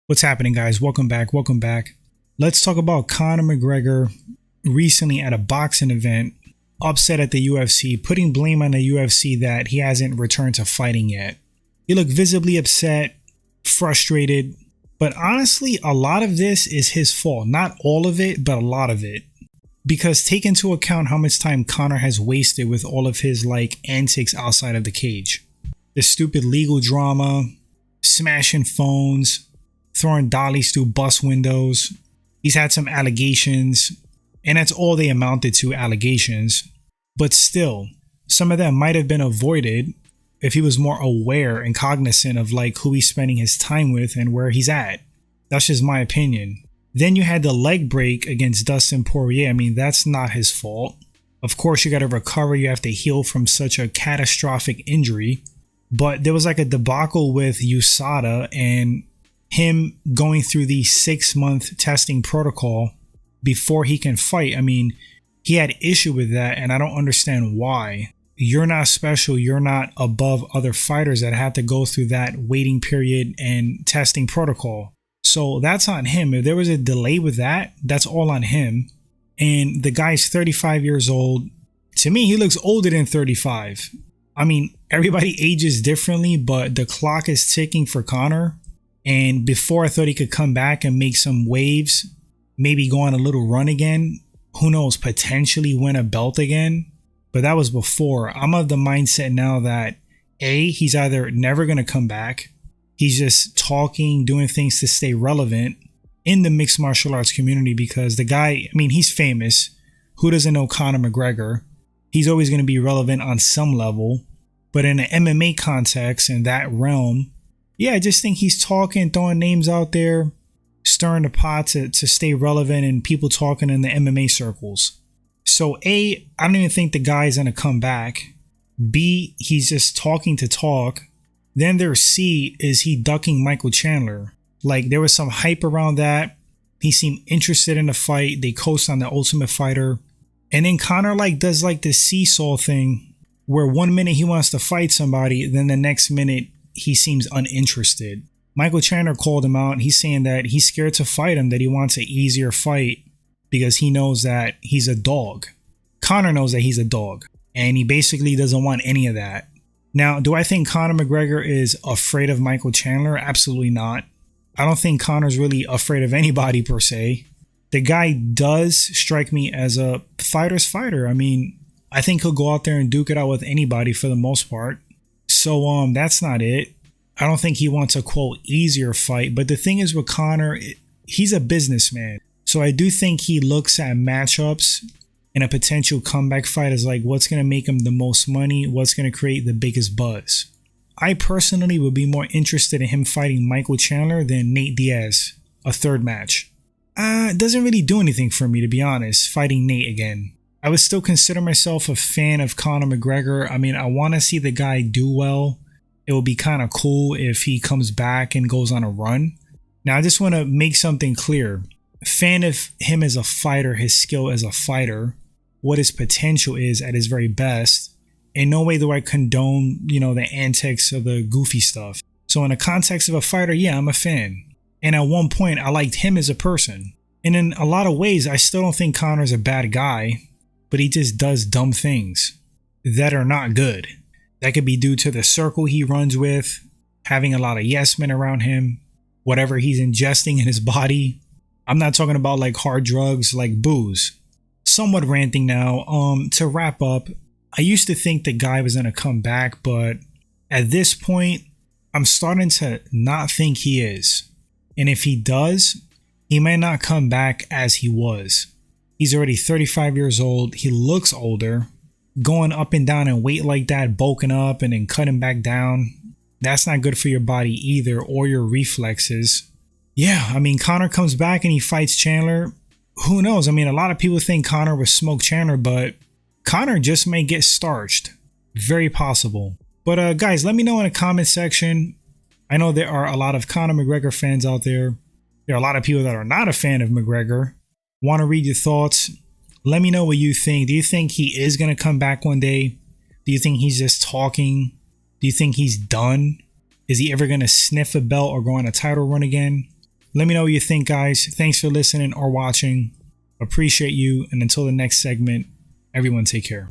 What's happening, guys? Welcome back. Welcome back. Let's talk about Conor McGregor recently at a boxing event, upset at the UFC, putting blame on the UFC that he hasn't returned to fighting yet. He looked visibly upset, frustrated, but honestly, a lot of this is his fault. Not all of it, but a lot of it. Because take into account how much time Conor has wasted with all of his antics outside of the cage. The stupid legal drama, smashing phones, throwing dollies through bus windows. He's had some allegations, and that's all they amounted to, allegations. But still, some of them might have been avoided if he was more aware and cognizant of who he's spending his time with and where he's at. That's just my opinion. Then you had the leg break against Dustin Poirier. I mean, that's not his fault. Of course, you got to recover. You have to heal from such a catastrophic injury. But there was a debacle with USADA and him going through the 6-month testing protocol before he can fight. I mean, he had issue with that, and I don't understand why. You're not special. You're not above other fighters that had to go through that waiting period and testing protocol. So that's on him. If there was a delay with that, that's all on him. And the guy's 35 years old. To me, he looks older than 35. I mean, everybody ages differently, but the clock is ticking for Conor. And before I thought he could come back and make some waves, maybe go on a little run again, who knows, potentially win a belt again. But that was before. I'm of the mindset now that he's either never going to come back. He's just talking, doing things to stay relevant in the mixed martial arts community because the guy, I mean, he's famous. Who doesn't know Conor McGregor? He's always going to be relevant on some level. But in an MMA context, in that realm, yeah, I just think he's talking, throwing names out there, stirring the pot to stay relevant and people talking in the MMA circles. So I don't even think the guy's going to come back. B, he's just talking to talk. Then there's C, is he ducking Michael Chandler? There was some hype around that. He seemed interested in the fight. They coached on the Ultimate Fighter. And then Conor does this seesaw thing where 1 minute he wants to fight somebody, then the next minute he seems uninterested. Michael Chandler called him out. He's saying that he's scared to fight him, that he wants an easier fight because he knows that he's a dog. Conor knows that he's a dog, and he basically doesn't want any of that. Now, do I think Conor McGregor is afraid of Michael Chandler? Absolutely not. I don't think Conor's really afraid of anybody per se. The guy does strike me as a fighter's fighter. I mean, I think he'll go out there and duke it out with anybody for the most part. So that's not it. I don't think he wants a quote easier fight. But the thing is with Conor, he's a businessman. So I do think he looks at matchups and a potential comeback fight as what's going to make him the most money, what's going to create the biggest buzz. I personally would be more interested in him fighting Michael Chandler than Nate Diaz, a third match. It doesn't really do anything for me, to be honest, fighting Nate again. I would still consider myself a fan of Conor McGregor. I mean, I want to see the guy do well. It would be kind of cool if he comes back and goes on a run. Now, I just want to make something clear. Fan of him as a fighter, his skill as a fighter, what his potential is at his very best. In no way do I condone, the antics of the goofy stuff. So in the context of a fighter, yeah, I'm a fan. And at one point, I liked him as a person. And in a lot of ways, I still don't think Conor's a bad guy. But he just does dumb things that are not good. That could be due to the circle he runs with, having a lot of yes men around him, whatever he's ingesting in his body. I'm not talking about hard drugs like booze. Somewhat ranting now. To wrap up, I used to think the guy was going to come back, but at this point, I'm starting to not think he is. And if he does, he may not come back as he was. He's already 35 years old. He looks older. Going up and down in weight like that, bulking up and then cutting back down, that's not good for your body either or your reflexes. Yeah, I mean, Conor comes back and he fights Chandler. Who knows? I mean, a lot of people think Conor would smoke Chandler, but Conor just may get starched. Very possible. But guys, let me know in the comment section. I know there are a lot of Conor McGregor fans out there. There are a lot of people that are not a fan of McGregor. Want to read your thoughts? Let me know what you think. Do you think he is going to come back one day? Do you think he's just talking? Do you think he's done? Is he ever going to sniff a belt or go on a title run again? Let me know what you think, guys. Thanks for listening or watching. Appreciate you. And until the next segment, everyone take care.